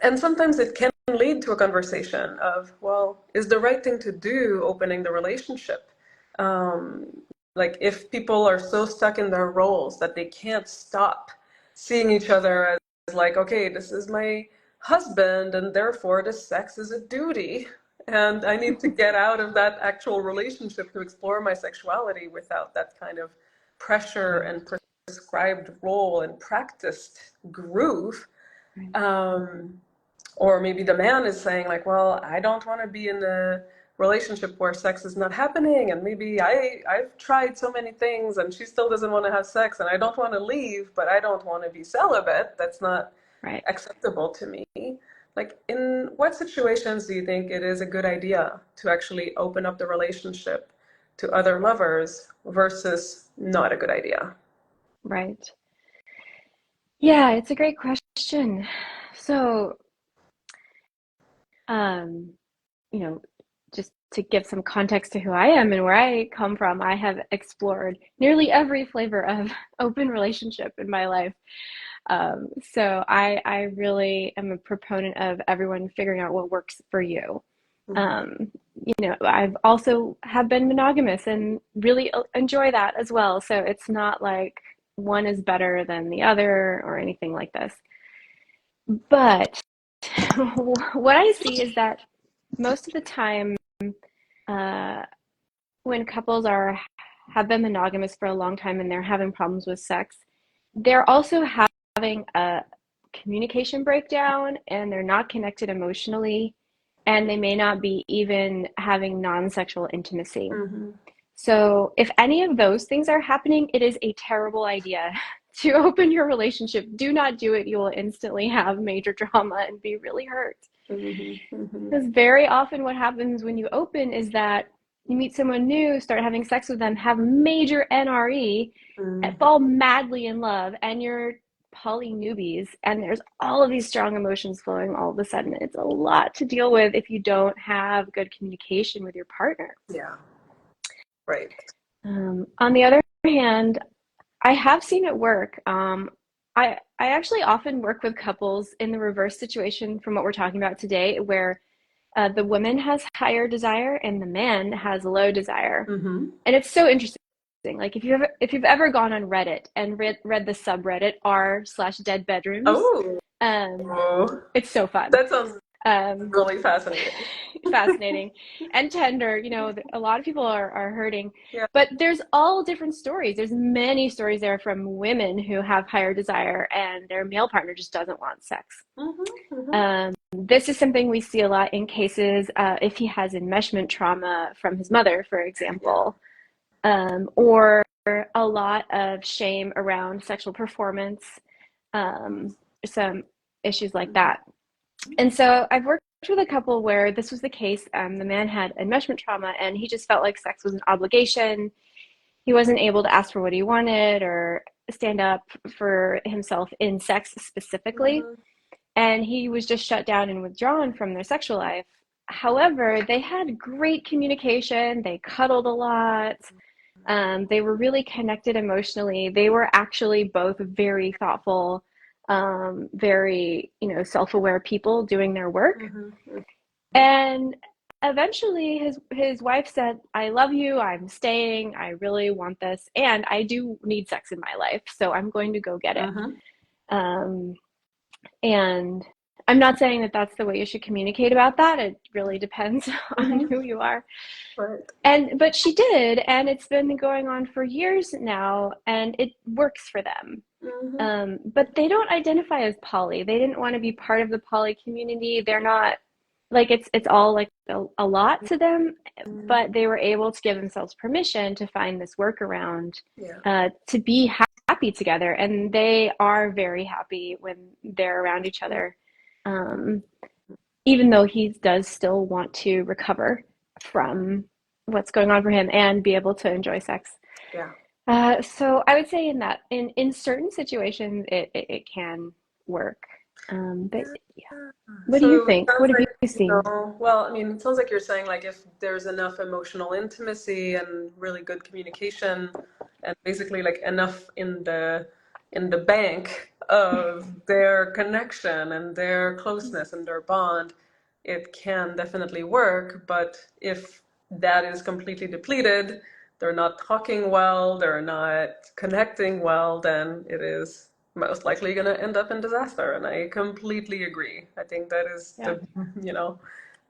Speaker 1: and sometimes it can lead to a conversation of, well, is the right thing to do opening the relationship? Um, like if people are so stuck in their roles that they can't stop seeing each other as like, okay, this is my husband and therefore the sex is a duty. And I need to get out of that actual relationship to explore my sexuality without that kind of pressure
Speaker 2: Right,
Speaker 1: and prescribed role and practiced groove.
Speaker 2: right,
Speaker 1: Um, or maybe the man is saying like, well, I don't want to be in a relationship where sex is not happening, and maybe I've tried so many things and she still doesn't want to have sex, and I don't want to leave, but I don't want to be celibate. That's not
Speaker 2: right.
Speaker 1: acceptable to me. Like, in what situations do you think it is a good idea to actually open up the relationship to other lovers versus not a good idea?
Speaker 2: Right. Yeah, it's a great question. So, um, you know, just to give some context to who I am and where I come from, I have explored nearly every flavor of open relationship in my life. So I really am a proponent of everyone figuring out what works for you.
Speaker 1: Mm-hmm.
Speaker 2: Um, I've also have been monogamous and really enjoy that as well. So it's not like one is better than the other or anything like this. But what I see is that most of the time, uh, when couples are have been monogamous for a long time and they're having problems with sex, they're also having a communication breakdown and they're not connected emotionally and they may not be even having non-sexual intimacy.
Speaker 1: Mm-hmm.
Speaker 2: So, if any of those things are happening, it is a terrible idea to open your relationship. Do not do it. You will instantly have major drama and be really hurt.
Speaker 1: Mm-hmm. Mm-hmm.
Speaker 2: Because very often, what happens when you open is that you meet someone new, start having sex with them, have major NRE,
Speaker 1: Mm-hmm.
Speaker 2: fall madly in love, and you're poly newbies, and there's all of these strong emotions flowing all of a sudden. It's a lot to deal with if you don't have good communication with your partner.
Speaker 1: Yeah, right.
Speaker 2: On the other hand, I have seen it work. I actually often work with couples in the reverse situation from what we're talking about today, where the woman has higher desire and the man has low desire.
Speaker 1: Mm-hmm.
Speaker 2: And it's so interesting Like if you've ever gone on Reddit and read the subreddit r/dead bedrooms,
Speaker 1: Oh,
Speaker 2: um, it's so fun.
Speaker 1: that sounds
Speaker 2: Um,
Speaker 1: really fascinating.
Speaker 2: fascinating and tender. A lot of people are hurting,
Speaker 1: Yeah.
Speaker 2: but there's all different stories. There's many stories there from women who have higher desire and their male partner just doesn't want sex. This is something we see a lot in cases if he has enmeshment trauma from his mother, for
Speaker 1: Yeah.
Speaker 2: example, or a lot of shame around sexual performance, some issues like that. And so I've worked with a couple where this was the case. The man had enmeshment trauma and he just felt like sex was an obligation. He wasn't able to ask for what he wanted or stand up for himself in sex specifically. And he was just shut down and withdrawn from their sexual life. However, they had great communication. They cuddled a lot. They were really connected emotionally. They were actually both very thoughtful, very, self-aware people doing their work. And eventually his wife said, "I love you. I'm staying. I really want this. And I do need sex in my life. So I'm going to go get it." Um, and I'm not saying that that's the way you should communicate about that. It really depends on who you are.
Speaker 1: Right.
Speaker 2: But she did, and it's been going on for years now, and it works for them. But they don't identify as poly. They didn't want to be part of the poly community. They're not like it's all like a lot to them, but they were able to give themselves permission to find this workaround to be happy together, and they are very happy when they're around each other. Even though he does still want to recover from what's going on for him and be able to enjoy sex. So I would say in certain situations it can work. But yeah, what do you
Speaker 1: So it
Speaker 2: think?
Speaker 1: sounds
Speaker 2: What have
Speaker 1: like,
Speaker 2: you seen?
Speaker 1: well, I mean, it sounds like you're saying like if there's enough emotional intimacy and really good communication and basically like enough in the bank of their connection and their closeness and their bond, it can definitely work. But if that is completely depleted, they're not talking well, they're not connecting well, then it is most likely going to end up in disaster. And I completely agree. I think that is
Speaker 2: Yeah.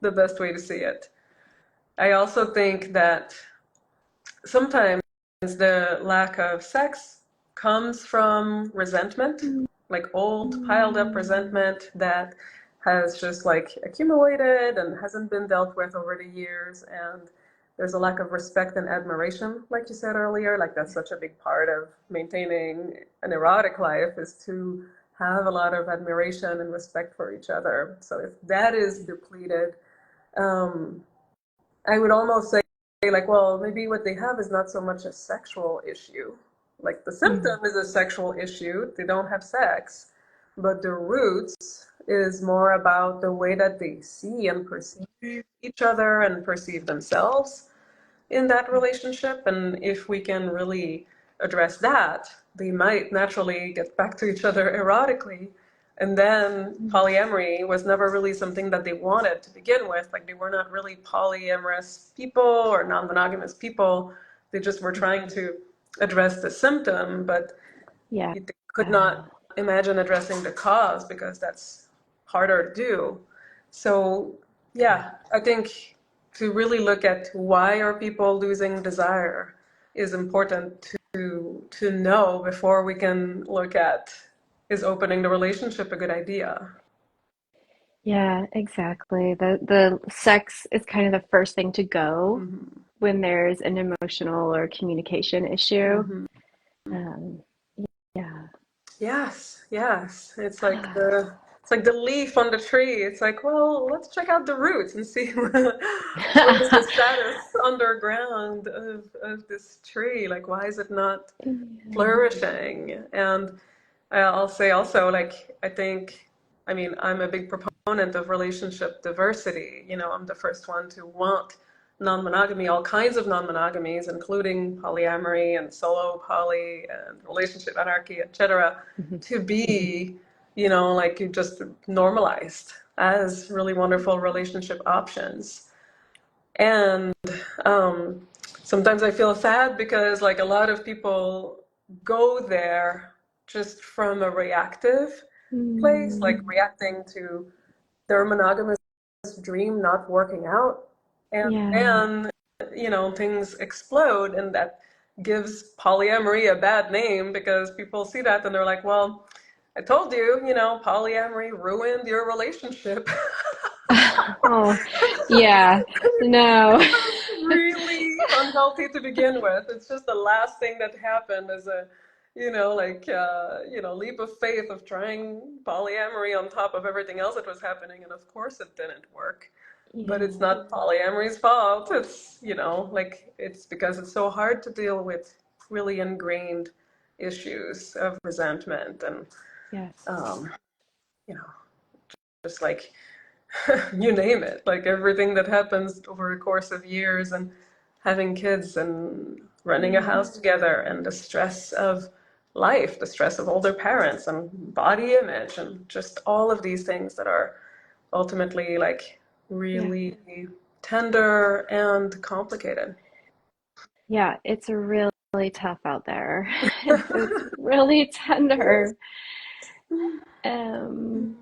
Speaker 1: the best way to see it. I also think that sometimes the lack of sex comes from resentment, like old piled up resentment that has just like accumulated and hasn't been dealt with over the years. And there's a lack of respect and admiration, like you said earlier. Like that's such a big part of maintaining an erotic life is to have a lot of admiration and respect for each other. So if that is depleted, um, I would almost say, like, well, maybe what they have is not so much a sexual issue. Like, the symptom is a sexual issue. They don't have sex. But the roots is more about the way that they see and perceive each other and perceive themselves in that relationship. And if we can really address that, they might naturally get back to each other erotically. And then polyamory was never really something that they wanted to begin with. Like they were not really polyamorous people or non-monogamous people. They just were trying to address the symptom, but
Speaker 2: Yeah.
Speaker 1: they could not imagine addressing the cause because that's harder to do. So yeah, I think to really look at why are people losing desire is important to know before we can look at is opening the relationship a good idea.
Speaker 2: Yeah, exactly. The sex is kind of the first thing to go when there's an emotional or communication issue. Um, yeah.
Speaker 1: Yes, yes. It's like the leaf on the tree. It's like, well, let's check out the roots and see what is the status underground of this tree. Like, why is it not flourishing? And I'll say also, like, I mean, I'm a big proponent of relationship diversity. You know, I'm the first one to want non-monogamy, all kinds of non-monogamies, including polyamory and solo poly and relationship anarchy, etc., to be, like just normalized as really wonderful relationship options. And so sometimes I feel sad because like a lot of people go there just from a reactive place, like
Speaker 2: Mm,
Speaker 1: reacting to their monogamous dream not working out. And
Speaker 2: yeah,
Speaker 1: then, things explode, and that gives polyamory a bad name because people see that and they're like, well, I told you, polyamory ruined your relationship.
Speaker 2: oh, yeah, no,
Speaker 1: Really unhealthy to begin with. It's just the last thing that happened as a, leap of faith of trying polyamory on top of everything else that was happening. And of course it didn't work. But it's
Speaker 2: yeah,
Speaker 1: not polyamory's fault. It's, it's because it's so hard to deal with really ingrained issues of resentment and,
Speaker 2: yes,
Speaker 1: um, you know, just like you name it, like everything that happens over a course of years and having kids and running a
Speaker 2: yeah,
Speaker 1: house together and the stress of life, the stress of older parents and body image and just all of these things that are ultimately like
Speaker 2: yeah,
Speaker 1: really tender and complicated.
Speaker 2: yeah. It's really tough out there. It's really tender. Um,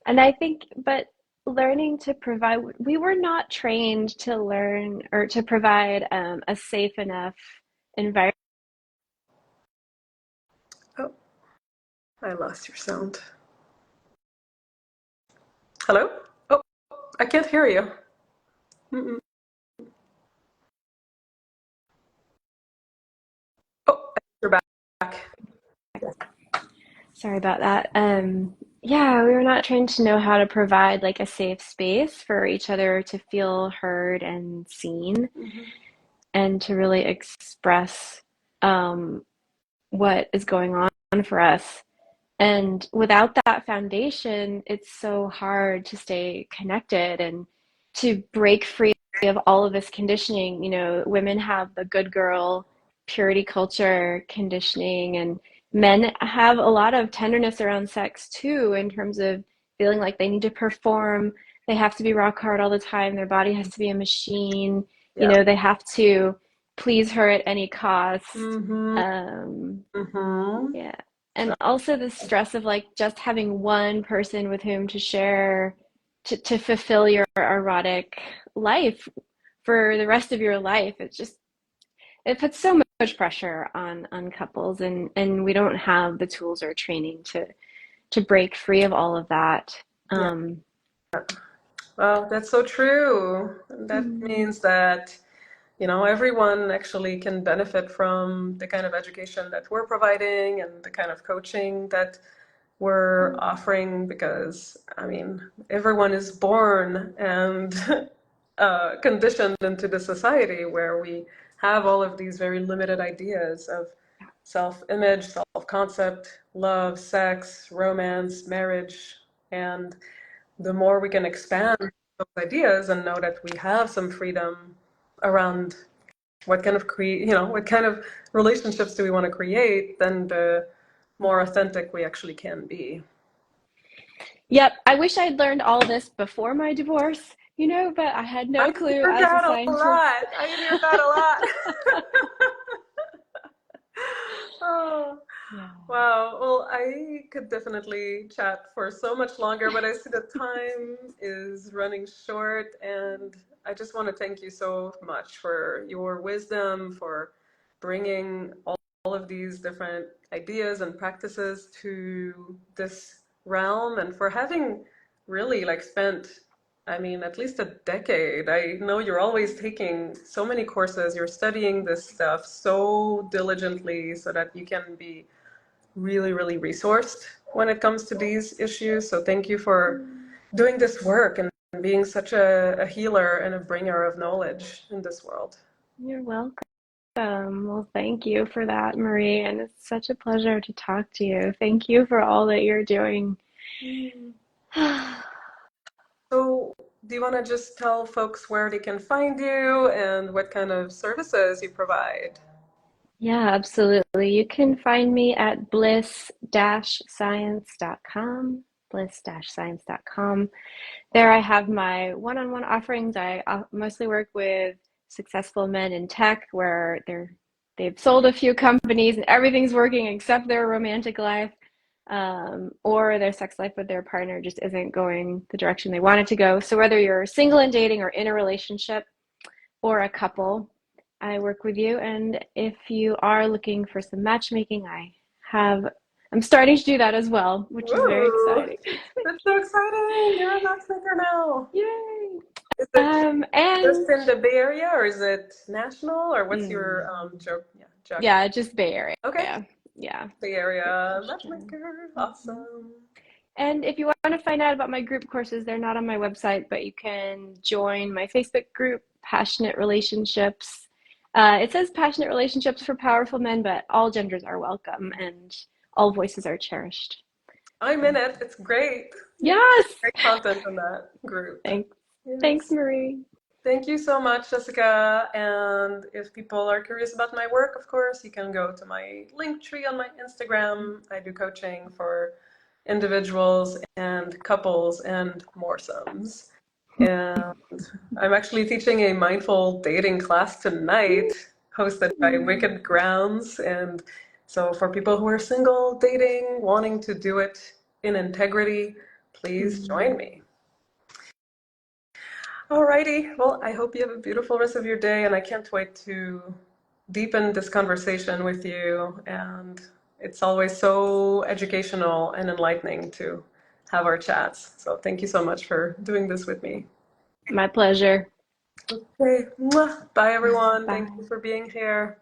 Speaker 2: and I think, but learning to provide, we were not trained to learn or to provide a safe enough environment.
Speaker 1: Oh, I lost your sound. Hello? Oh, I can't hear you. Mm-mm. Oh, you're back.
Speaker 2: Sorry about that. Yeah, we were not trained to know how to provide like a safe space for each other to feel heard and seen
Speaker 1: Mhm.
Speaker 2: and to really express um, what is going on for us. And without that foundation, it's so hard to stay connected and to break free of all of this conditioning. You know, women have the good girl purity culture conditioning, and men have a lot of tenderness around sex too, in terms of feeling like they need to perform, they have to be rock hard all the time, their body has to be a machine, you
Speaker 1: Yeah.
Speaker 2: know, they have to please her at any cost.
Speaker 1: Mm-hmm. Mm-hmm.
Speaker 2: Yeah. And also the stress of like just having one person with whom to share to fulfill your erotic life for the rest of your life. It's just it puts so much pressure on couples and we don't have the tools or training to break free of all of that.
Speaker 1: Yeah.
Speaker 2: Um,
Speaker 1: Well, that's so true. That
Speaker 2: mm,
Speaker 1: means that, everyone actually can benefit from the kind of education that we're providing and the kind of coaching that we're offering because, I mean, everyone is born and conditioned into the society where we have all of these very limited ideas of self-image, self-concept, love, sex, romance, marriage, and the more we can expand those ideas and know that we have some freedom around what kind of relationships do we want to create, then the more authentic we actually can be.
Speaker 2: yep, I wish I'd learned all this before my divorce, you know, but I had
Speaker 1: I
Speaker 2: no clue
Speaker 1: hear
Speaker 2: as a
Speaker 1: that a
Speaker 2: scientist.
Speaker 1: lot. I hear that a lot. Oh,
Speaker 2: Yeah.
Speaker 1: wow. Well, I could definitely chat for so much longer, but I see the time is running short, and I just want to thank you so much for your wisdom, for bringing all of these different ideas and practices to this realm, and for having really like spent, I mean, at least a decade. I know you're always taking so many courses, you're studying this stuff so diligently so that you can be really, really resourced when it comes to these issues. So thank you for doing this work and being such a healer and a bringer of knowledge in this world.
Speaker 2: You're welcome. Well, thank you for that, Marie, and it's such a pleasure to talk to you. Thank you for all that you're doing.
Speaker 1: So do you want to just tell folks where they can find you and what kind of services you provide?
Speaker 2: Yeah, absolutely. You can find me at bliss-science.com, bliss-science.com. There I have my one-on-one offerings. I mostly work with successful men in tech where they've sold a few companies and everything's working except their romantic life, or their sex life with their partner just isn't going the direction they want it to go. So whether you're single and dating or in a relationship or a couple, I work with you. And if you are looking for some matchmaking, I'm starting to do that as well, which is very
Speaker 1: Woo!
Speaker 2: exciting.
Speaker 1: That's so exciting. You're a matchmaker now.
Speaker 2: Yay!
Speaker 1: Is it just
Speaker 2: And
Speaker 1: in the Bay Area or is it national or what's your
Speaker 2: mm,
Speaker 1: geography?
Speaker 2: yeah, just Bay Area.
Speaker 1: Okay,
Speaker 2: Yeah,
Speaker 1: Bay
Speaker 2: great
Speaker 1: Area
Speaker 2: question.
Speaker 1: matchmaker.
Speaker 2: Mhm.
Speaker 1: Awesome.
Speaker 2: And if you want to find out about my group courses, they're not on my website, but you can join my Facebook group, Passionate Relationships. It says Passionate Relationships for Powerful Men, but all genders are welcome and all voices are cherished.
Speaker 1: I'm in
Speaker 2: So,
Speaker 1: it. It's great. You have
Speaker 2: yes!
Speaker 1: great content in that group.
Speaker 2: Thanks. Thanks,
Speaker 1: Yes.
Speaker 2: Marie.
Speaker 1: Thank you so much, Jessica. And if people are curious about my work, of course, you can go to my link tree on my Instagram. I do coaching for individuals and couples and moresomes. And I'm actually teaching a mindful dating class tonight, hosted by Wicked Grounds. And so for people who are single, dating, wanting to do it in integrity, please join me. Alrighty. Well, I hope you have a beautiful rest of your day, and I can't wait to deepen this conversation with you. And it's always so educational and enlightening to have our chats. So thank you so much for doing this with me.
Speaker 2: My pleasure.
Speaker 1: Okay. Mwah. Bye, everyone. Thank you
Speaker 2: Bye.
Speaker 1: for being here.